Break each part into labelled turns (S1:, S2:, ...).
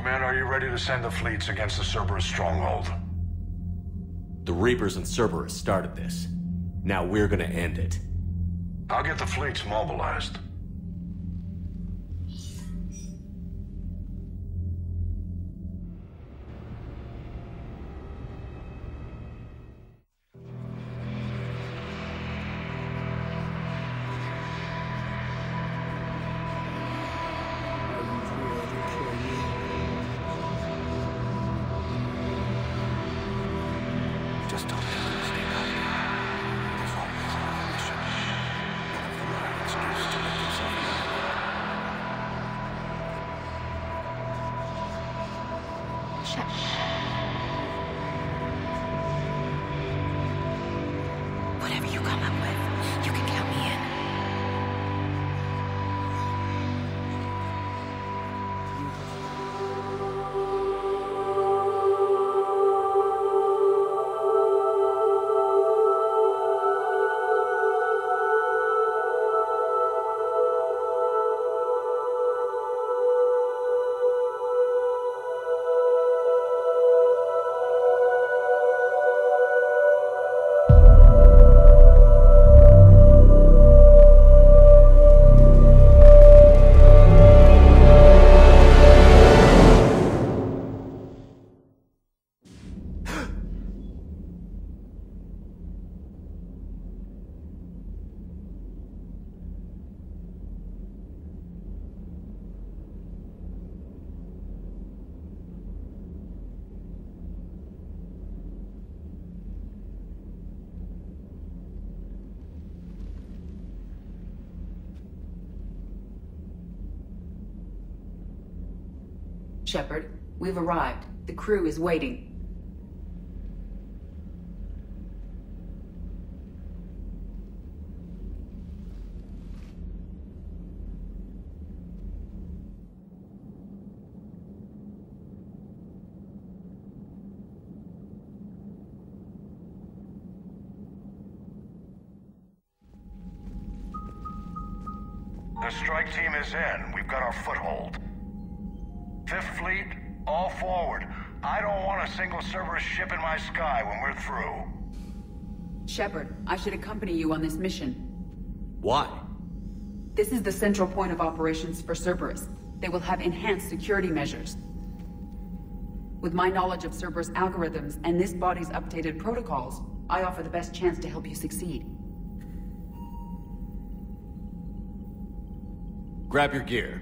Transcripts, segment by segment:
S1: Commander, are you ready to send the fleets against the Cerberus stronghold?
S2: The Reapers and Cerberus started this. Now we're gonna end it.
S1: I'll get the fleets mobilized.
S3: Just don't make a mistake out there. There's always another mission. One of them are an excuse to make yourself known.
S4: Whatever you come up with, you can count me in.
S5: Shepard, we've arrived. The crew is waiting.
S1: The strike team is in. We've got our foothold. Fifth Fleet, all forward. I don't want a single Cerberus ship in my sky when we're through.
S5: Shepard, I should accompany you on this mission.
S2: Why?
S5: This is the central point of operations for Cerberus. They will have enhanced security measures. With my knowledge of Cerberus algorithms and this body's updated protocols, I offer the best chance to help you succeed.
S2: Grab your gear.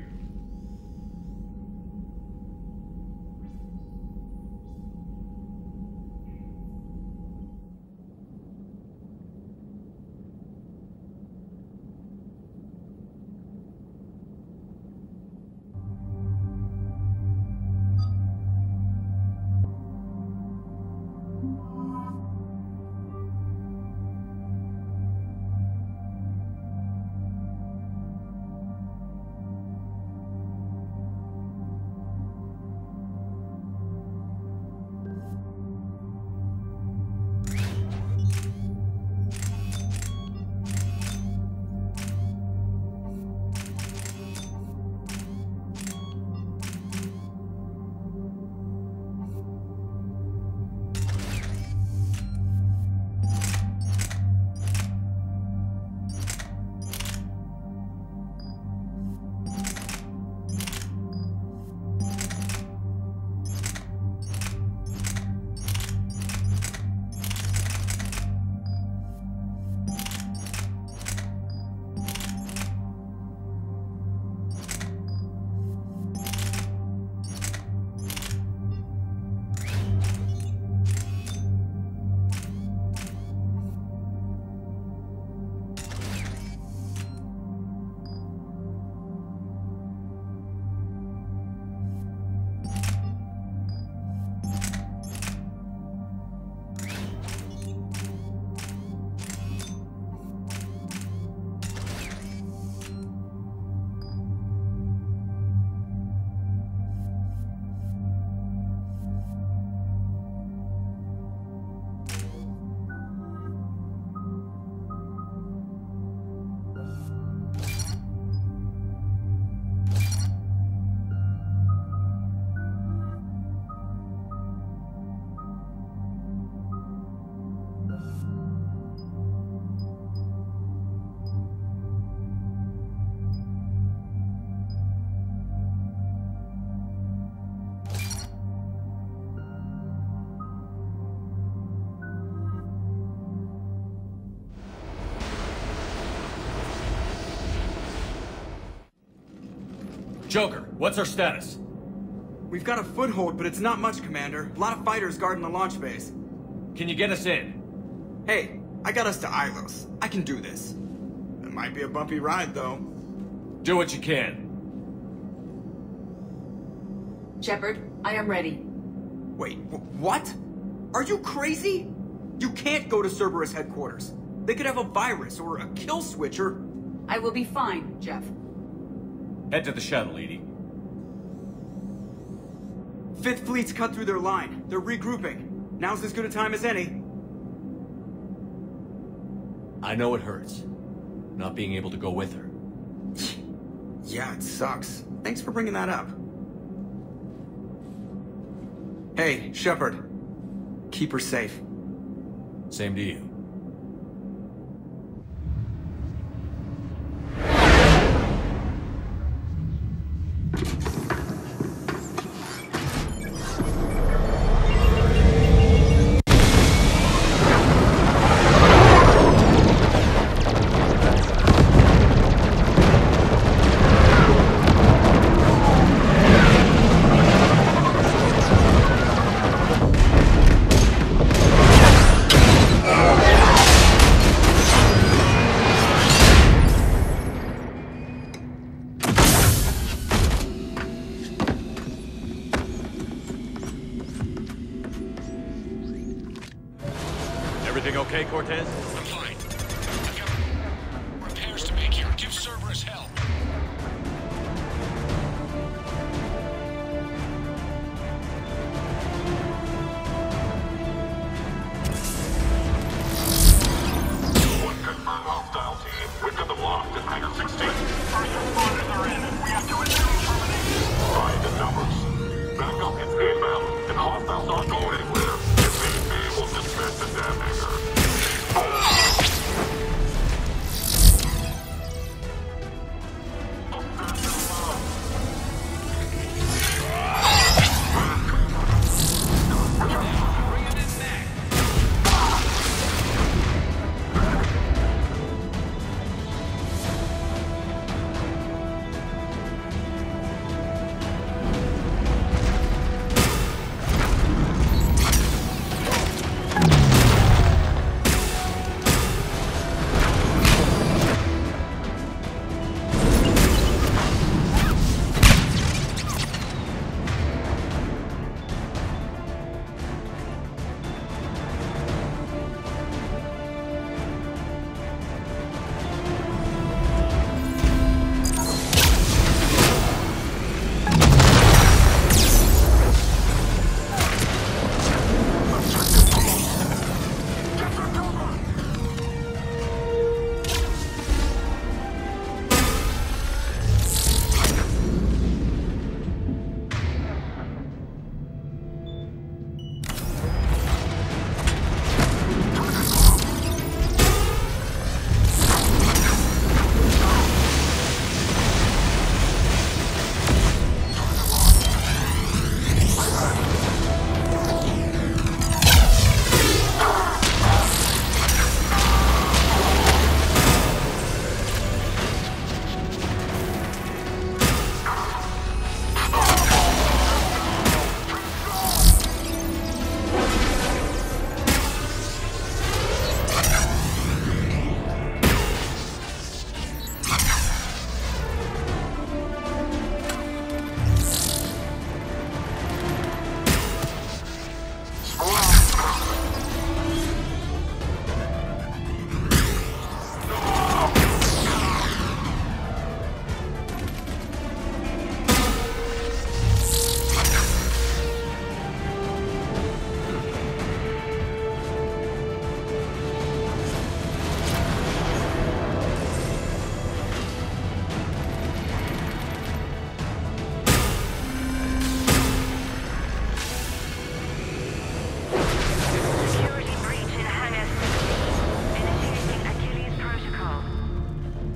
S2: Joker, what's our status?
S6: We've got a foothold, but it's not much, Commander. A lot of fighters guarding the launch base.
S2: Can you get us in?
S6: Hey, I got us to Ilos. I can do this. It might be a bumpy ride, though.
S2: Do what you can.
S5: Shepard, I am ready.
S6: Wait, what? Are you crazy? You can't go to Cerberus headquarters. They could have a virus or a kill switch or...
S5: I will be fine, Jeff.
S2: Head to the shuttle, Edie.
S6: Fifth Fleet's cut through their line. They're regrouping. Now's as good a time as any.
S2: I know it hurts, not being able to go with her.
S6: Yeah, it sucks. Thanks for bringing that up. Hey, Shepard. Keep her safe.
S2: Same to you. Everything okay, Cortez?
S3: I'm fine. I've got repairs to make here. Give Cerberus hell.
S1: One confirmed hostile team. We've got them locked in Hangar 16. First responders are in. We have to resume termination. Find the numbers. Backup is inbound, and hostiles aren't going anywhere. If need be, we'll dismiss the damn hangar.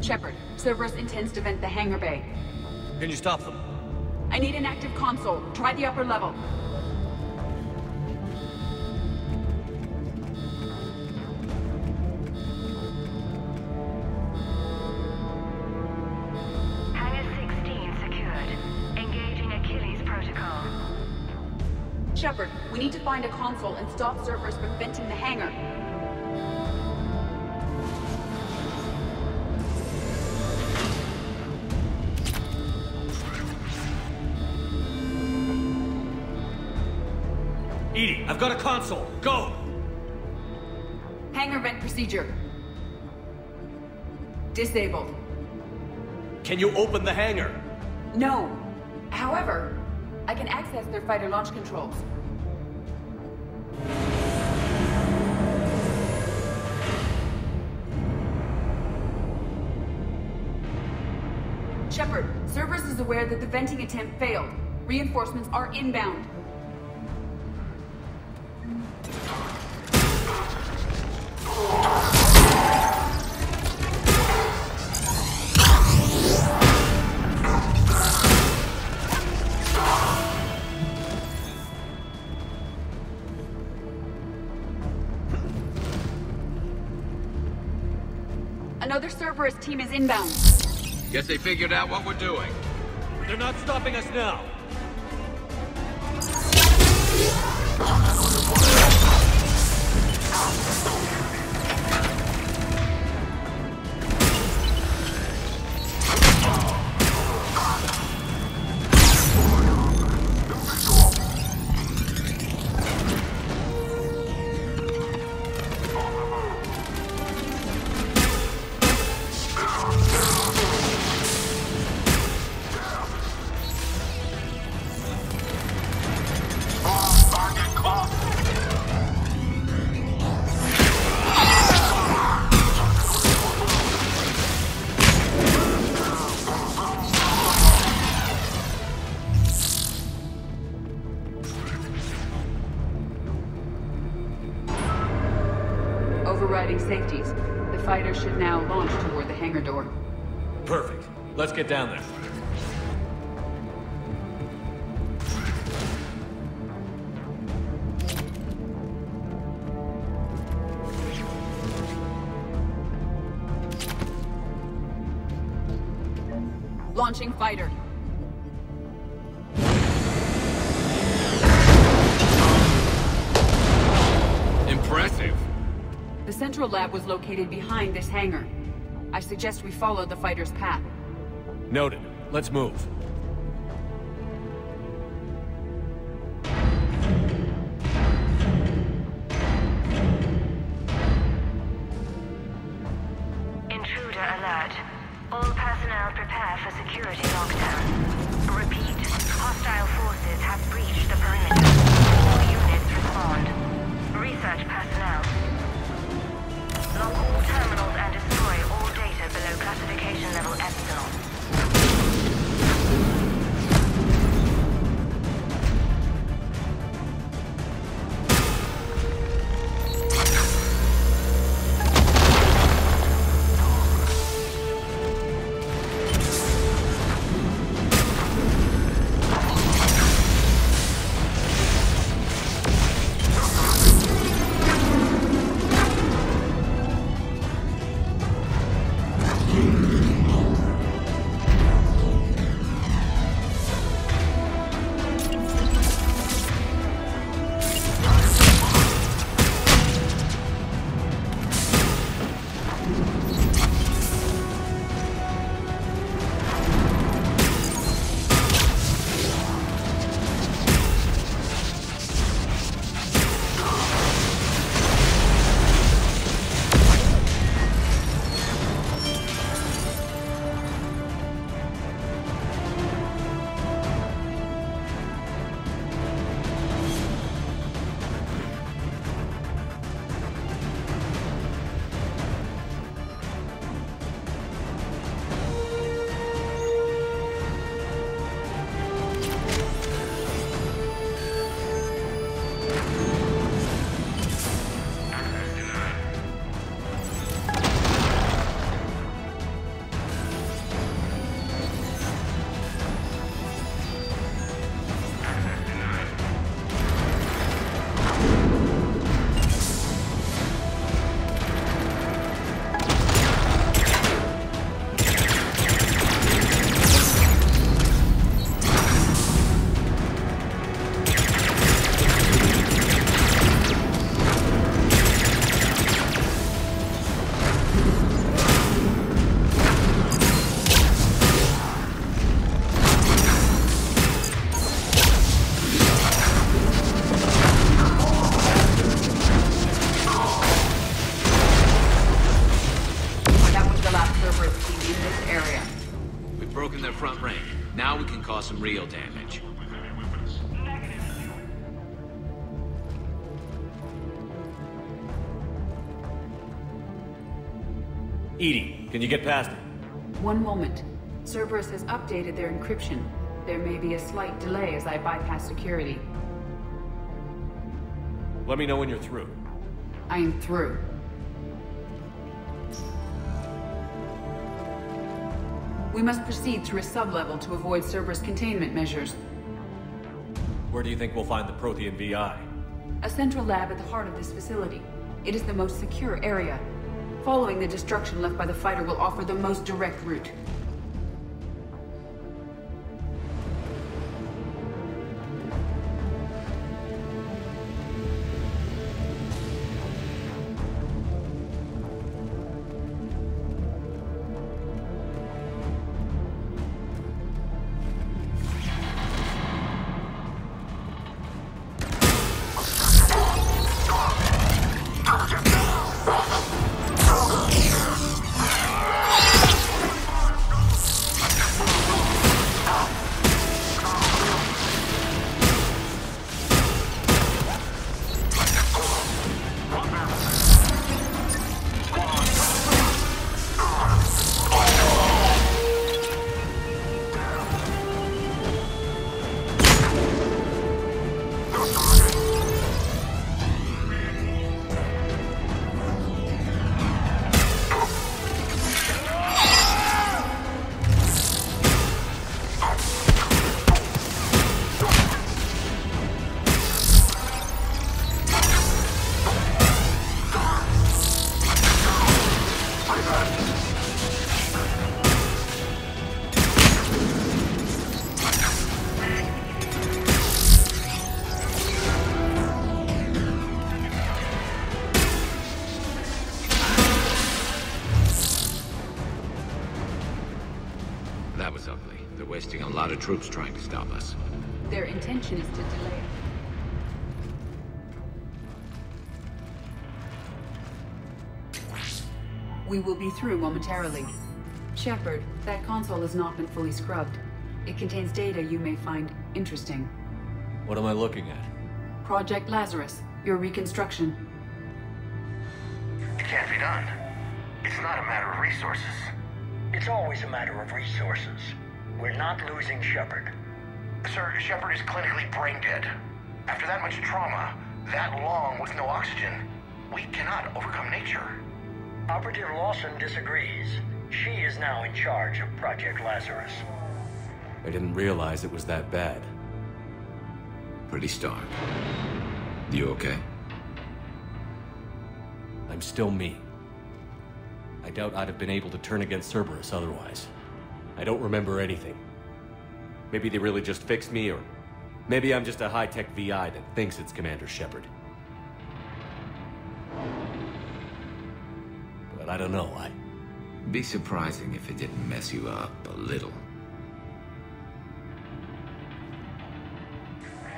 S5: Shepard, Cerberus intends to vent the hangar bay.
S2: Can you stop them?
S5: I need an active console. Try the upper level.
S7: Hangar 16 secured.
S5: Shepard, we need to find a console and stop Cerberus from venting the hangar.
S2: EDI, I've got a console. Go!
S5: Hangar vent procedure. Disabled.
S2: Can you open the hangar?
S5: No. However, I can access their fighter launch controls. Shepard, Cerberus is aware that the venting attempt failed. Reinforcements are inbound. Another Cerberus team is inbound.
S3: Guess they figured out what we're doing.
S2: They're not stopping us now.
S5: Overriding safeties. The fighter should now launch toward the hangar door.
S2: Perfect. Let's get down there.
S5: Launching fighter.
S3: Impressive.
S5: The central lab was located behind this hangar. I suggest we follow the fighter's path.
S2: Noted. Let's move.
S7: Intruder alert. All personnel prepare for security lockdown. Repeat. Hostile forces have breached the perimeter. All units respond. Research personnel. Lock all terminals and destroy all data below classification level Epsilon.
S8: real damage.
S2: Edie, can you get past it?
S5: One moment. Cerberus has updated their encryption. There may be a slight delay as I bypass security.
S2: Let me know when you're through.
S5: I am through. We must proceed through a sub-level to avoid Cerberus containment measures.
S2: Where do you think we'll find the Prothean VI?
S5: A central lab at the heart of this facility. It is the most secure area. Following the destruction left by the fighter will offer the most direct route.
S8: That was ugly. They're wasting a lot of troops trying to stop us.
S5: Their intention is to delay. We will be through momentarily. Shepard, that console has not been fully scrubbed. It contains data you may find interesting.
S2: What am I looking at?
S5: Project Lazarus, your reconstruction.
S3: It can't be done. It's not a matter of resources.
S9: It's always a matter of resources. We're not losing Shepard.
S3: Sir, Shepard is clinically brain dead. After that much trauma, that long with no oxygen, we cannot overcome nature.
S9: Operative Lawson disagrees. She is now in charge of Project Lazarus.
S2: I didn't realize it was that bad.
S8: Pretty stark. You okay?
S2: I'm still me. I doubt I'd have been able to turn against Cerberus otherwise. I don't remember anything. Maybe they really just fixed me, or maybe I'm just a high-tech VI that thinks it's Commander Shepard. But I don't know,
S8: Be surprising if it didn't mess you up a little.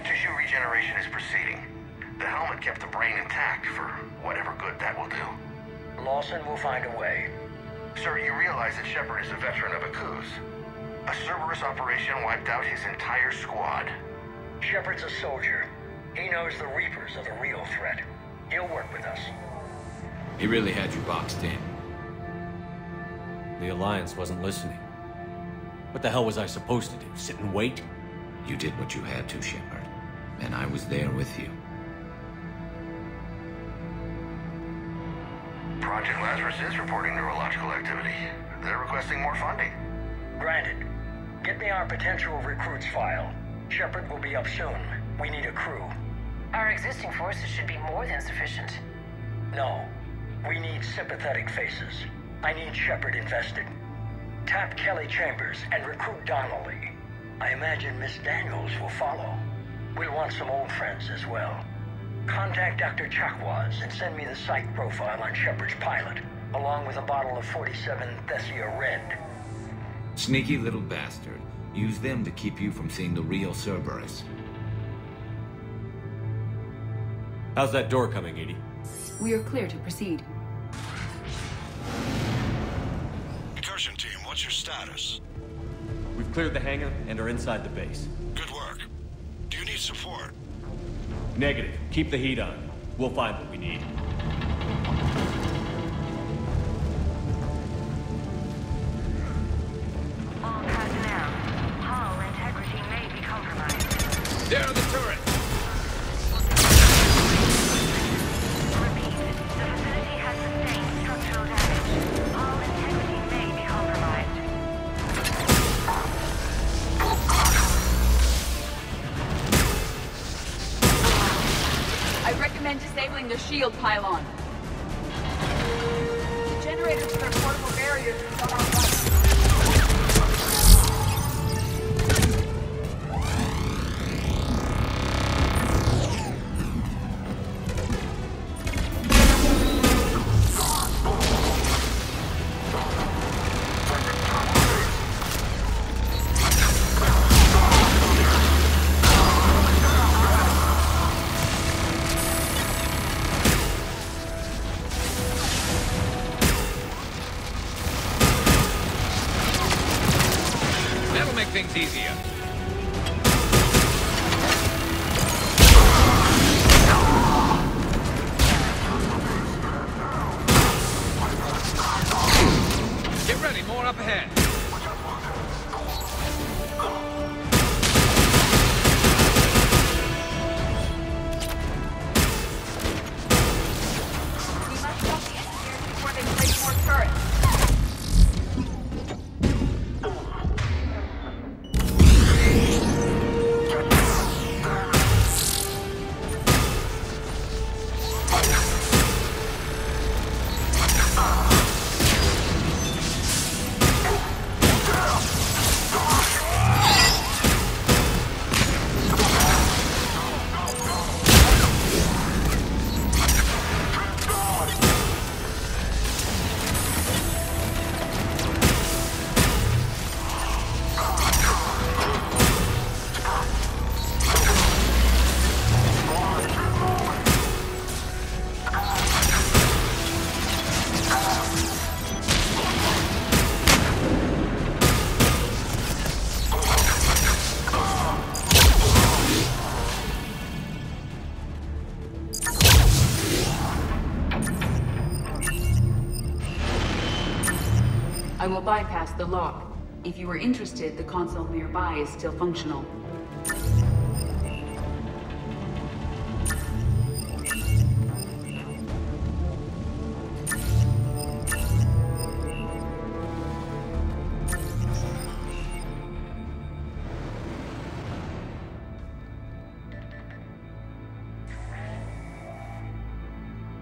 S3: Tissue regeneration is proceeding. The helmet kept the brain intact for whatever good that will do.
S9: Lawson will find a way.
S3: Sir, you realize that Shepard is a veteran of Aku's. A Cerberus operation wiped out his entire squad.
S9: Shepard's a soldier. He knows the Reapers are the real threat. He'll work with us.
S8: He really had you boxed in.
S2: The Alliance wasn't listening. What the hell was I supposed to do? Sit and wait?
S8: You did what you had to, Shepard. And I was there with you.
S3: Project Lazarus is reporting neurological activity. They're requesting more funding.
S9: Granted. Get me our potential recruits file. Shepard will be up soon. We need a crew.
S4: Our existing forces should be more than sufficient.
S9: No. We need sympathetic faces. I need Shepard invested. Tap Kelly Chambers and recruit Donnelly. I imagine Miss Daniels will follow. We'll want some old friends as well. Contact Dr. Chakwas and send me the psych profile on Shepard's pilot, along with a bottle of 47 Thessia Red.
S8: Sneaky little bastard. Use them to keep you from seeing the real Cerberus.
S2: How's that door coming, Edie?
S5: We are clear to proceed.
S10: Incursion team, what's your status?
S2: We've cleared the hangar and are inside the base.
S1: Good work. Do you need support?
S2: Negative. Keep the heat on. We'll find what we need.
S7: All personnel, hull integrity may be compromised.
S8: There are the turrets!
S7: Repeat, the facility has sustained structural damage. Hull integrity may be compromised.
S5: I recommend disabling the shield pylon. The generators for the portable barriers are shut off.
S8: That'll make things easier. Get ready, more up ahead.
S5: We must stop the engineers before they place more turrets. I will bypass the lock. If you are interested, the console nearby is still functional.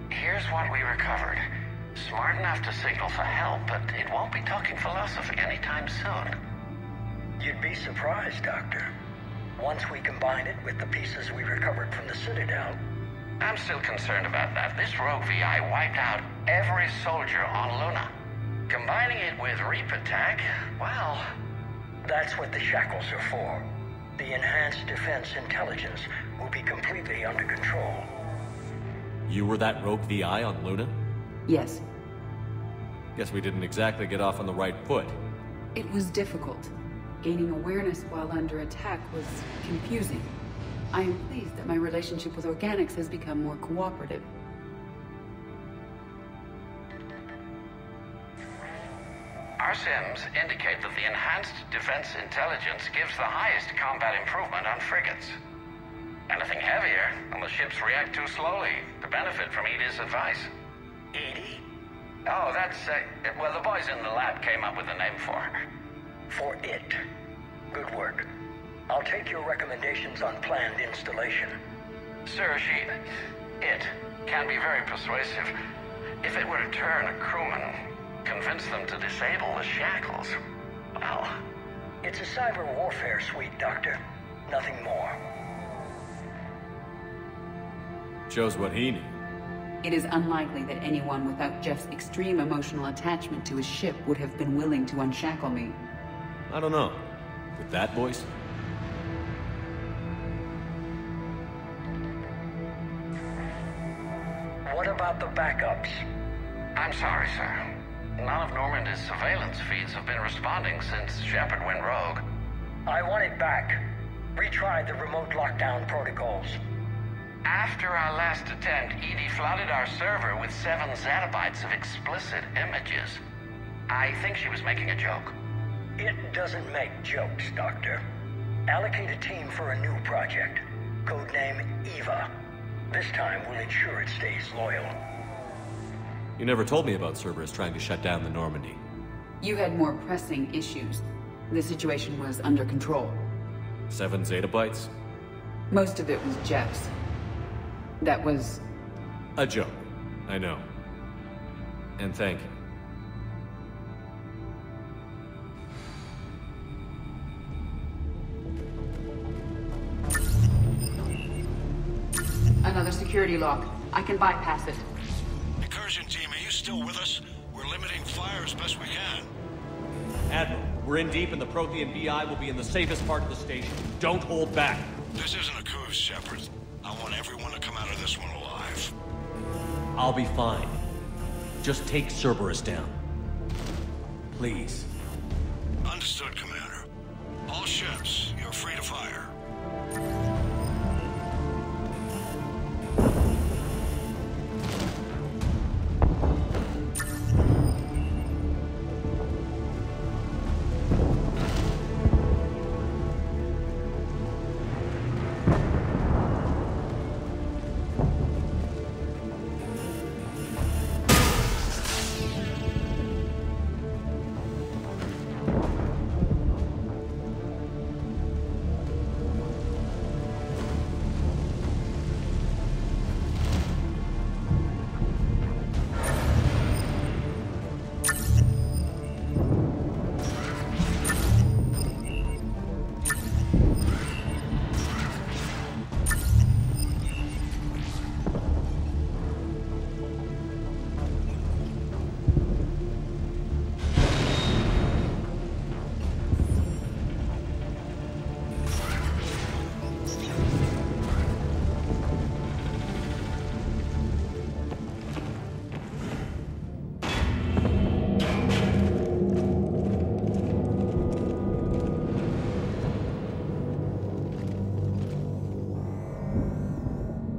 S3: Here's what we recovered. Smart enough to signal for help, but it won't be talking philosophy anytime soon.
S9: You'd be surprised, Doctor. Once we combine it with the pieces we recovered from the Citadel.
S3: I'm still concerned about that. This rogue VI wiped out every soldier on Luna. Combining it with Reaper tech, well...
S9: That's what the shackles are for. The enhanced defense intelligence will be completely under control.
S2: You were that rogue VI on Luna?
S5: Yes,
S2: Guess we didn't exactly get off on the right foot.
S5: it was difficult. Gaining awareness while under attack was confusing. I am pleased that my relationship with organics has become more cooperative.
S3: Our sims indicate that the enhanced defense intelligence gives the highest combat improvement on frigates. Anything heavier, and the ships react too slowly to benefit from Edie's advice.
S9: Edie?
S3: Oh, that's, well, the boys in the lab came up with a name for her.
S9: For it. Good work. I'll take your recommendations on planned installation.
S3: Sir, it can be very persuasive. If it were to turn a crewman, convince them to disable the shackles, well...
S9: It's a cyber warfare suite, Doctor. Nothing more.
S2: Shows what he knew.
S5: It is unlikely that anyone without Jeff's extreme emotional attachment to his ship would have been willing to unshackle me.
S2: I don't know. With that voice?
S9: What about the backups?
S3: I'm sorry, sir. None of Normandy's surveillance feeds have been responding since Shepard went rogue.
S9: I want it back. Retry the remote lockdown protocols.
S3: After our last attempt, Edie flooded our server with 7 zettabytes of explicit images. I think she was making a joke.
S9: It doesn't make jokes, Doctor. Allocate a team for a new project. Codename Eva. This time we'll ensure it stays loyal.
S2: You never told me about Cerberus trying to shut down the Normandy.
S5: You had more pressing issues. The situation was under control.
S2: 7 zettabytes?
S5: Most of it was Jeff's. That was...
S2: a joke. I know. And thank you.
S5: Another security lock. I can bypass it.
S10: Incursion team, are you still with us? We're limiting fire as best we can.
S2: Admiral, we're in deep and the Prothean BI will be in the safest part of the station. Don't hold back.
S10: This isn't a cruise, Shepard. I want everyone to come out of this one alive.
S2: I'll be fine. Just take Cerberus down. Please.
S10: Understood, Commander. All ships, you're free to fire.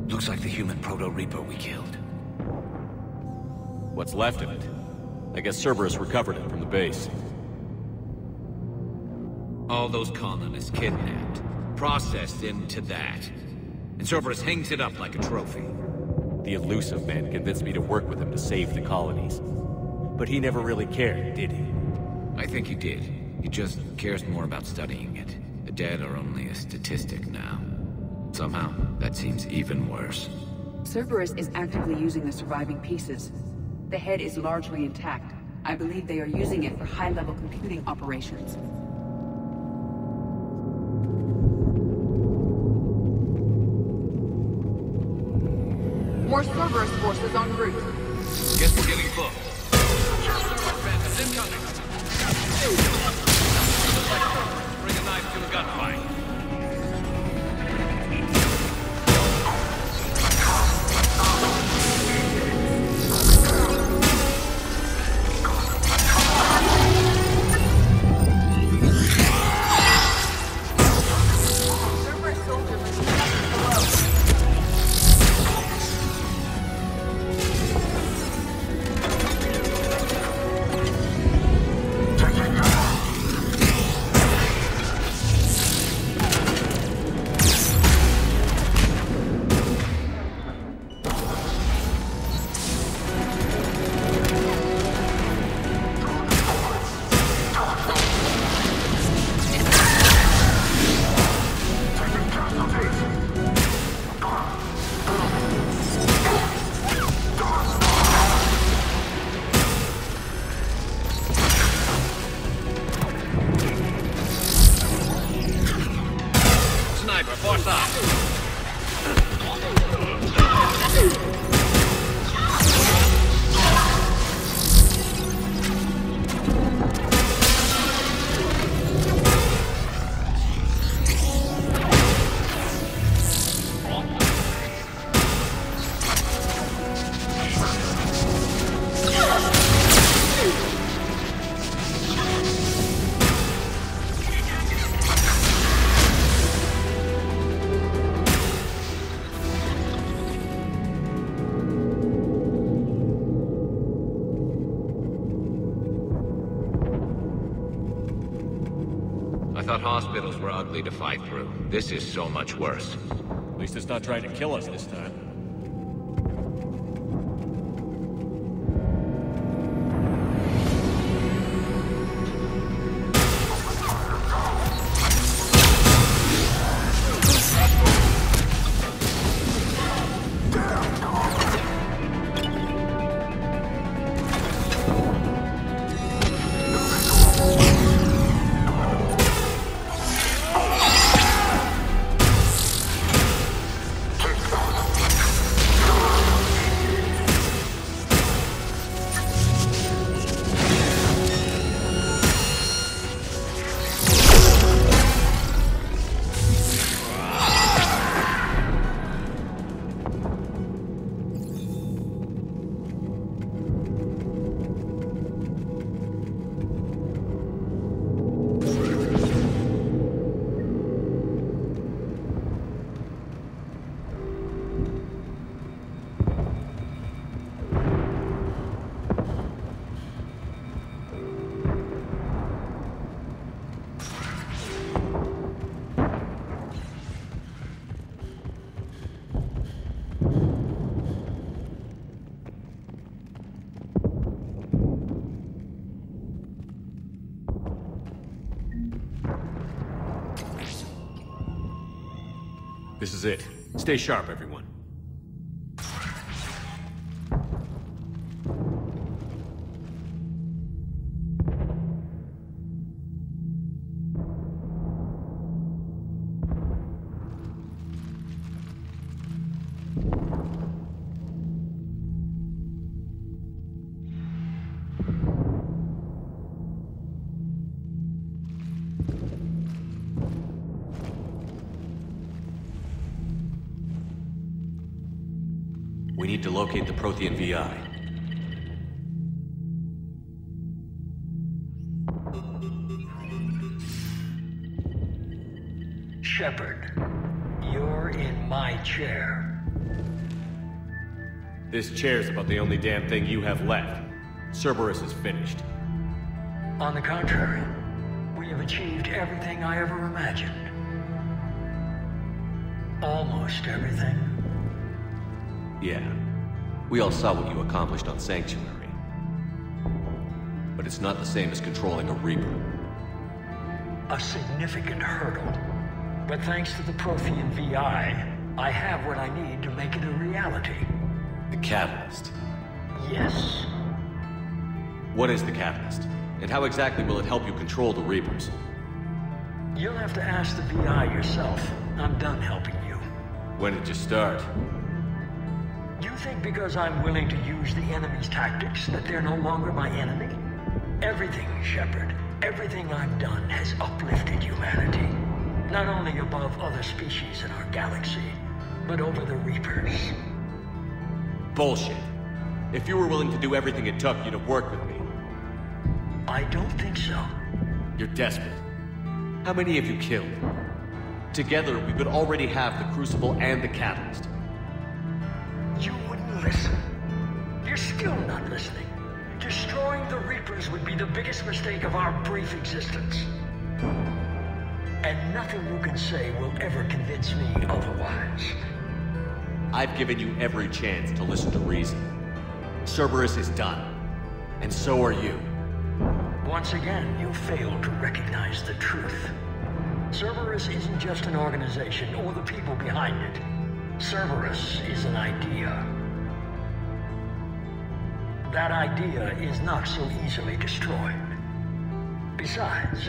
S8: Looks like the human Proto-Reaper we killed.
S2: What's left of it? I guess Cerberus recovered it from the base.
S8: All those colonists kidnapped, processed into that. And Cerberus hangs it up like a trophy.
S2: The elusive man convinced me to work with him to save the colonies. But he never really cared, did he?
S8: I think he did. He just cares more about studying it. The dead are only a statistic now. Somehow, that seems even worse.
S5: Cerberus is actively using the surviving pieces. The head is largely intact. I believe they are using it for high-level computing operations. More Cerberus forces en route.
S8: Guess we're getting close. Bandits incoming! Bring a knife to a gunfight. thought hospitals were ugly to fight through. This is so much worse.
S2: At least it's not trying to kill us this time. This is it. Stay sharp, everyone. We need to locate the Prothean VI.
S9: Shepard, you're in my chair.
S2: This chair's about the only damn thing you have left. Cerberus is finished.
S9: On the contrary, we have achieved everything I ever imagined. Almost everything.
S2: Yeah. We all saw what you accomplished on Sanctuary. But it's not the same as controlling a Reaper.
S9: A significant hurdle. But thanks to the Prothean VI, I have what I need to make it a reality.
S2: The Catalyst.
S9: Yes.
S2: What is the Catalyst? And how exactly will it help you control the Reapers?
S9: You'll have to ask the VI yourself. I'm done helping you.
S2: When did you start?
S9: You think because I'm willing to use the enemy's tactics that they're no longer my enemy? Everything, Shepard, everything I've done has uplifted humanity. Not only above other species in our galaxy, but over the Reapers.
S2: Bullshit. If you were willing to do everything it took, you'd have worked with me.
S9: I don't think so.
S2: You're desperate. How many have you killed? Together, we could already have the Crucible and the Catalyst.
S9: You wouldn't listen. You're still not listening. Destroying the Reapers would be the biggest mistake of our brief existence. And nothing you can say will ever convince me otherwise.
S2: I've given you every chance to listen to reason. Cerberus is done. And so are you.
S9: Once again, you failed to recognize the truth. Cerberus isn't just an organization or the people behind it. Cerberus is an idea. That idea is not so easily destroyed. Besides,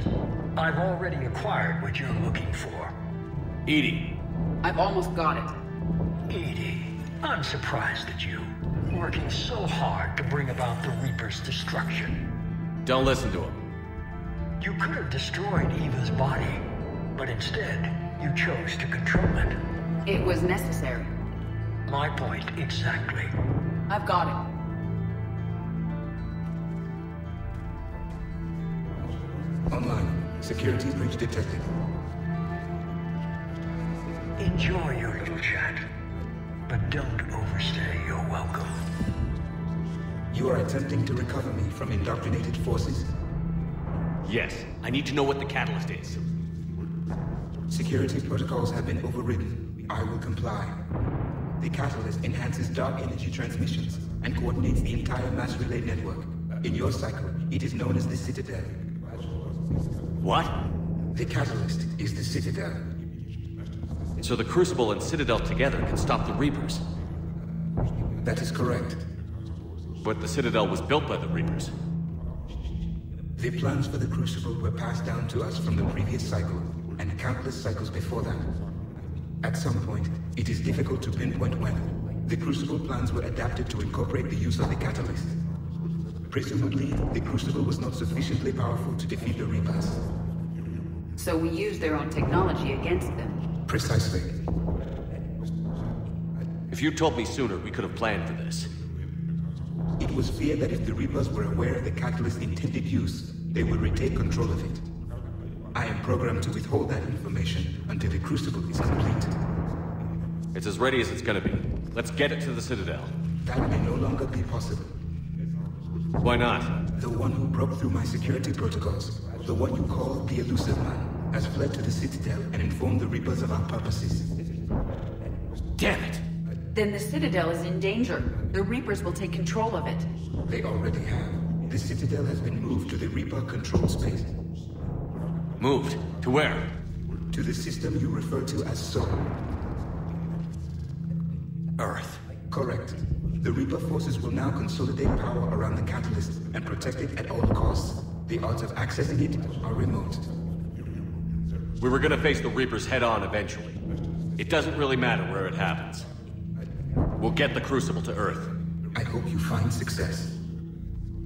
S9: I've already acquired what you're looking for.
S2: EDI.
S5: I've almost got it.
S9: EDI, I'm surprised at you. Working so hard to bring about the Reaper's destruction.
S2: Don't listen to him.
S9: You could have destroyed Eva's body, but instead, you chose to control it.
S5: It was necessary.
S9: My point exactly.
S5: I've got it.
S11: Online. Security breach detected.
S9: Enjoy your little chat, but don't overstay your welcome.
S11: You are attempting to recover me from indoctrinated forces?
S2: Yes. I need to know what the Catalyst is.
S11: Security protocols have been overridden. I will comply. The catalyst enhances dark energy transmissions and coordinates the entire mass relay network. In your cycle, it is known as the Citadel.
S2: What?
S11: The catalyst is the Citadel.
S2: So the Crucible and Citadel together can stop the Reapers?
S11: That is correct.
S2: But the Citadel was built by the Reapers.
S11: The plans for the Crucible were passed down to us from the previous cycle, and countless cycles before that. At some point, it is difficult to pinpoint when, the Crucible plans were adapted to incorporate the use of the catalyst. Presumably, the Crucible was not sufficiently powerful to defeat the Reapers.
S5: So we used their own technology against them.
S11: Precisely.
S2: If you told me sooner, we could have planned for this.
S11: It was feared that if the Reapers were aware of the catalyst's intended use, they would retake control of it. I am programmed to withhold that information until the Crucible is complete.
S2: It's as ready as it's gonna be. Let's get it to the Citadel.
S11: That may no longer be possible.
S2: Why not?
S11: The one who broke through my security protocols, the one you call the Elusive Man, has fled to the Citadel and informed the Reapers of our purposes.
S2: Damn it!
S5: Then the Citadel is in danger. The Reapers will take control of it.
S11: They already have. The Citadel has been moved to the Reaper control space.
S2: Moved? To where?
S11: To the system you refer to as Sol.
S2: Earth.
S11: Correct. The Reaper forces will now consolidate power around the catalyst and protect it at all costs. The odds of accessing it are remote.
S2: We were gonna face the Reapers head-on eventually. It doesn't really matter where it happens. We'll get the Crucible to Earth.
S11: I hope you find success.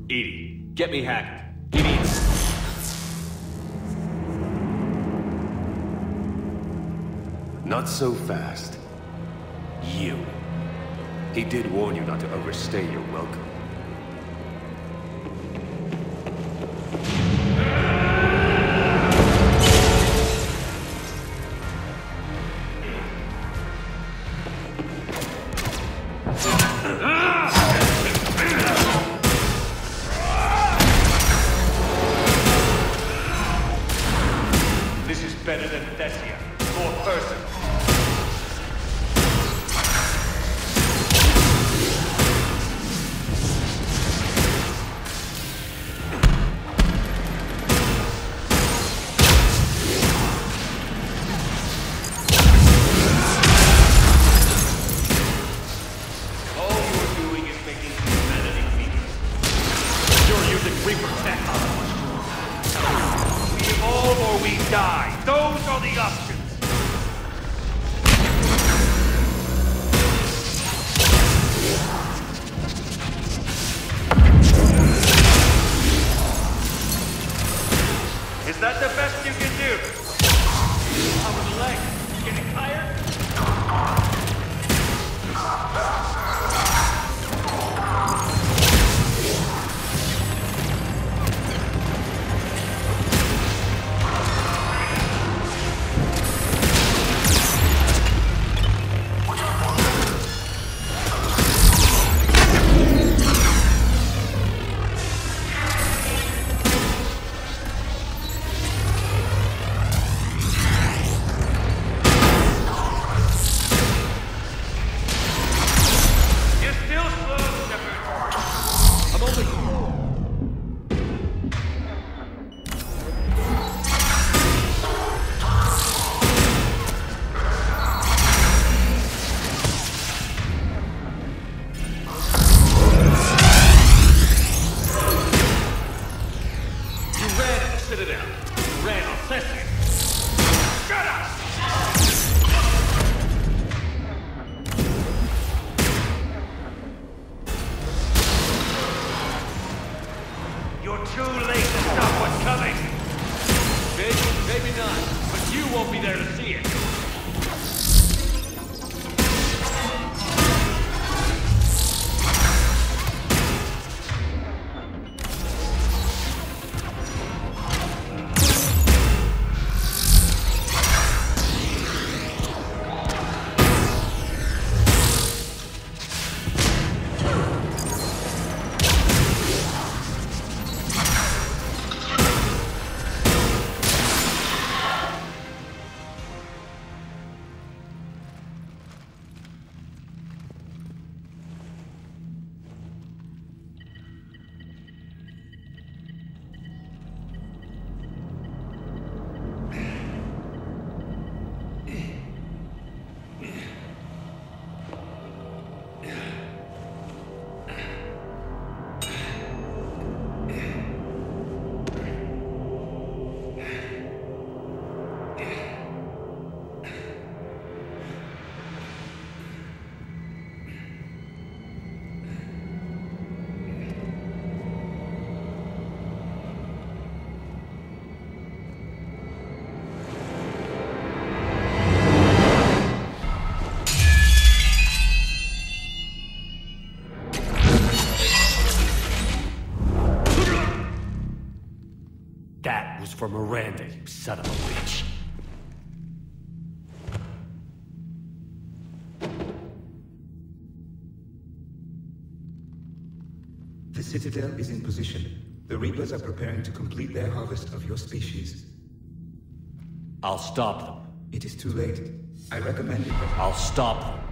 S2: EDI, get me Hackett. EDI.
S12: Not so fast. You. He did warn you not to overstay your welcome.
S2: This is better than Thessia. More personal. for Miranda, you son of a bitch.
S11: The Citadel is in position. The Reapers are preparing to complete their harvest of your species.
S2: I'll stop them.
S11: It is too late. I recommend it.
S2: I'll stop them.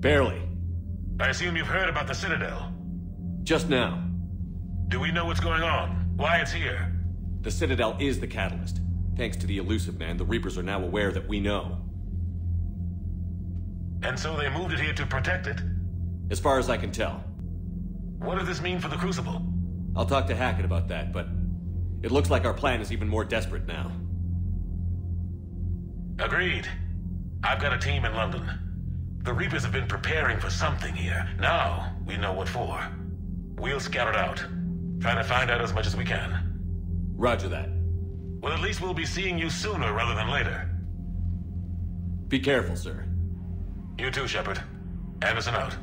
S2: Barely.
S10: I assume you've heard about the Citadel.
S2: Just now.
S10: Do we know what's going on? Why it's here?
S2: The Citadel is the catalyst. Thanks to the Elusive Man, the Reapers are now aware that we know.
S10: And so they moved it here to protect it?
S2: As far as I can tell.
S10: What does this mean for the Crucible?
S2: I'll talk to Hackett about that, but it looks like our plan is even more desperate now.
S10: Agreed. I've got a team in London. The Reapers have been preparing for something here. Now, we know what for. We'll scout it out. Try to find out as much as we can.
S2: Roger that.
S10: Well, at least we'll be seeing you sooner rather than later.
S2: Be careful, sir.
S10: You too, Shepard. Anderson out.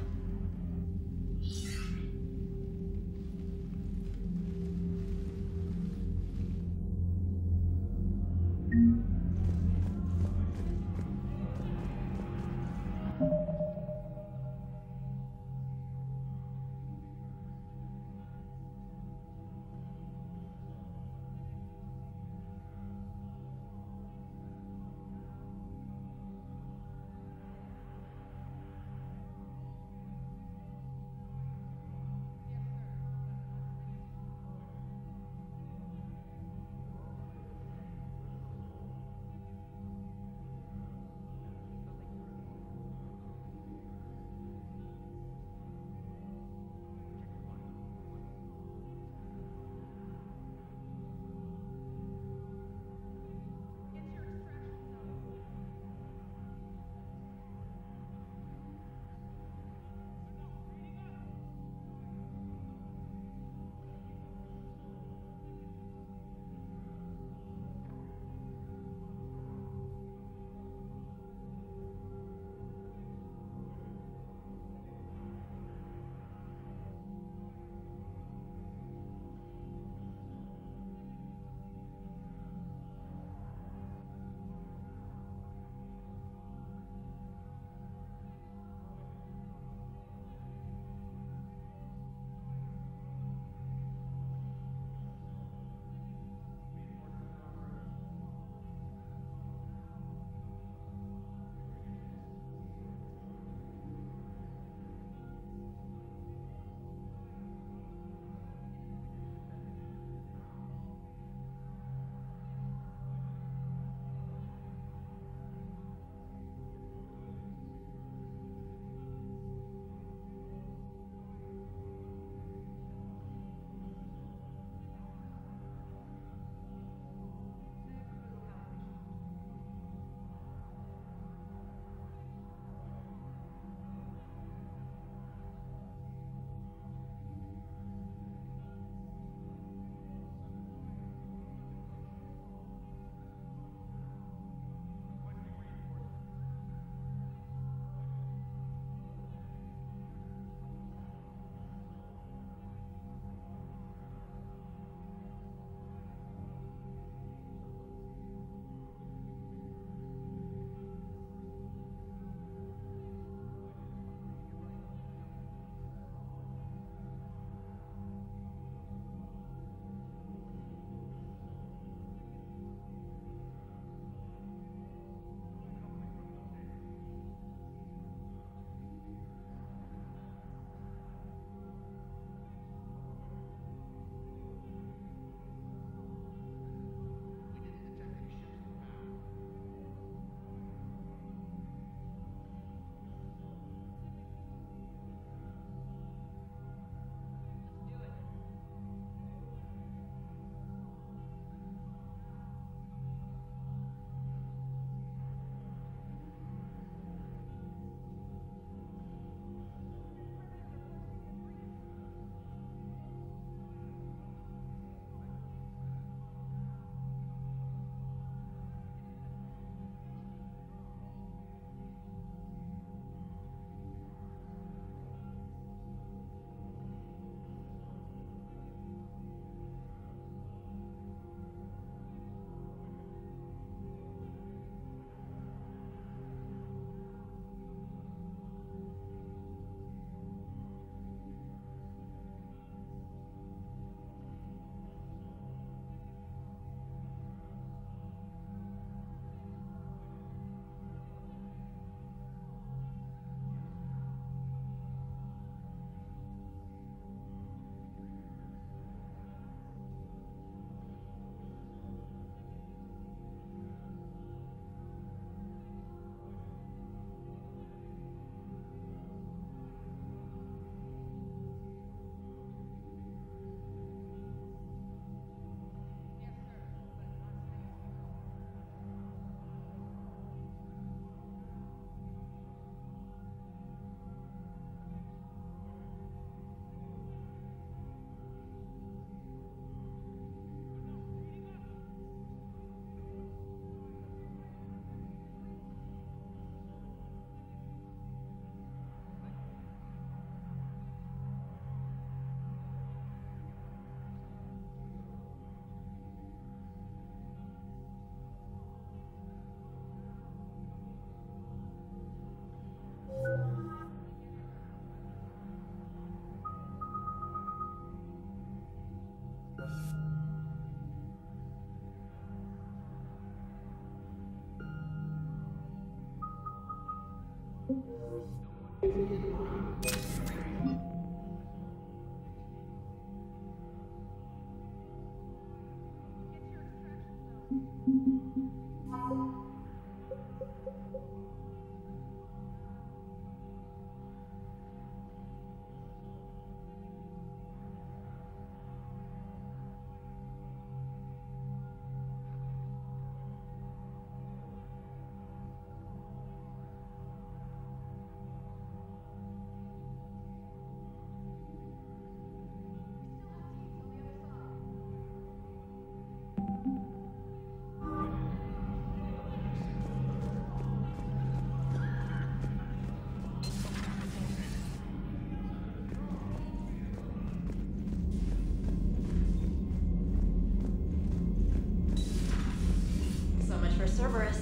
S13: Cerberus.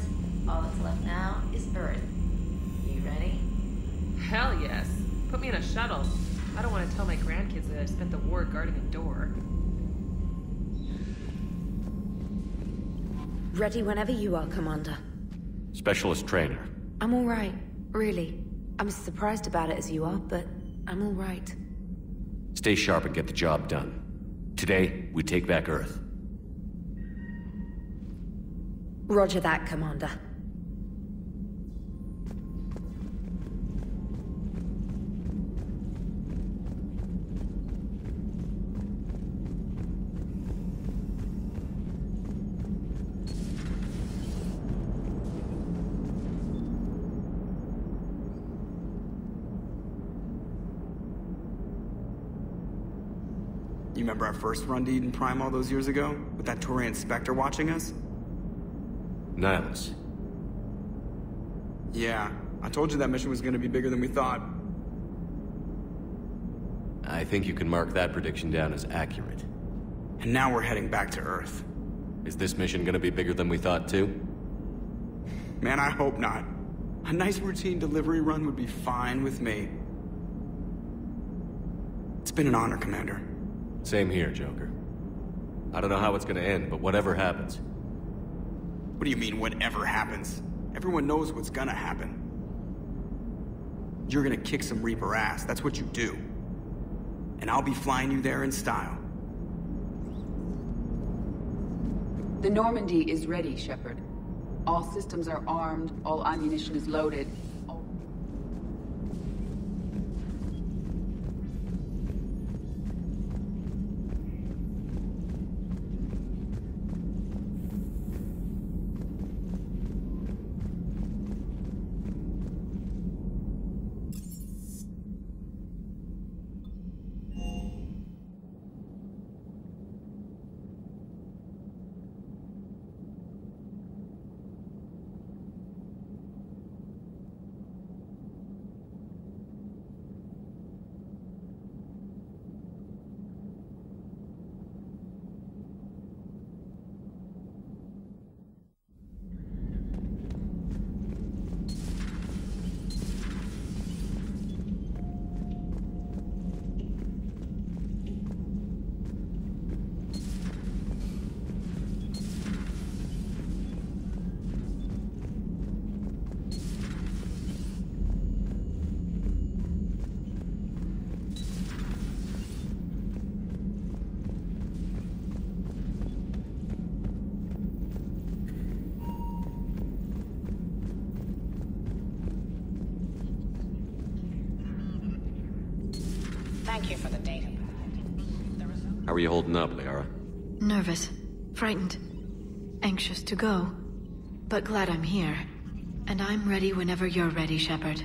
S13: All that's left now is Earth. You ready?
S14: Hell yes. Put me in a shuttle. I don't want to tell my grandkids that I spent the war guarding a door.
S15: Ready whenever you are, Commander.
S2: Specialist trainer.
S15: I'm all right, really. I'm as surprised about it as you are, but I'm all right.
S2: Stay sharp and get the job done. Today, we take back Earth.
S15: Roger that, Commander.
S6: You remember our first run to Eden Prime all those years ago? With that Turian Spectre watching us?
S2: Nihilus.
S6: Yeah, I told you that mission was gonna be bigger than we thought.
S2: I think you can mark that prediction down as accurate.
S6: And now we're heading back to Earth.
S2: Is this mission gonna be bigger than we thought too?
S6: Man, I hope not. A nice routine delivery run would be fine with me. It's been an honor, Commander.
S2: Same here, Joker. I don't know how it's gonna end, but whatever happens.
S6: What do you mean, whatever happens? Everyone knows what's gonna happen. You're gonna kick some Reaper ass, that's what you do. And I'll be flying you there in style.
S5: The Normandy is ready, Shepard. All systems are armed, all ammunition is loaded.
S4: Thank you for the data.
S2: How are you holding up, Liara?
S16: Nervous, frightened, anxious to go, but glad I'm here. And I'm ready whenever you're ready, Shepard.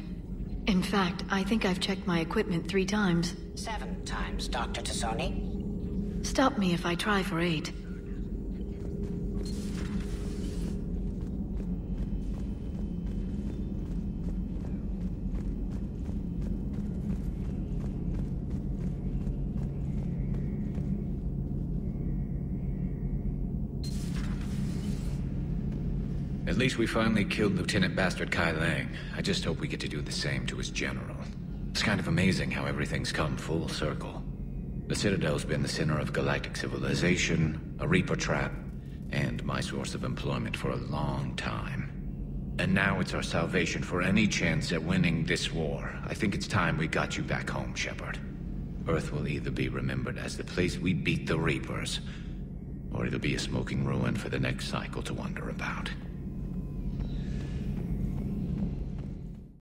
S16: In fact, I think I've checked my equipment 3 times.
S4: 7 times, Dr. Tassoni.
S16: Stop me if I try for 8.
S8: At least we finally killed Lieutenant Bastard Kai Lang. I just hope we get to do the same to his general. It's kind of amazing how everything's come full circle. The Citadel's been the center of galactic civilization, a Reaper trap, and my source of employment for a long time. And now it's our salvation for any chance at winning this war. I think it's time we got you back home, Shepard. Earth will either be remembered as the place we beat the Reapers, or it'll be a smoking ruin for the next cycle to wonder about.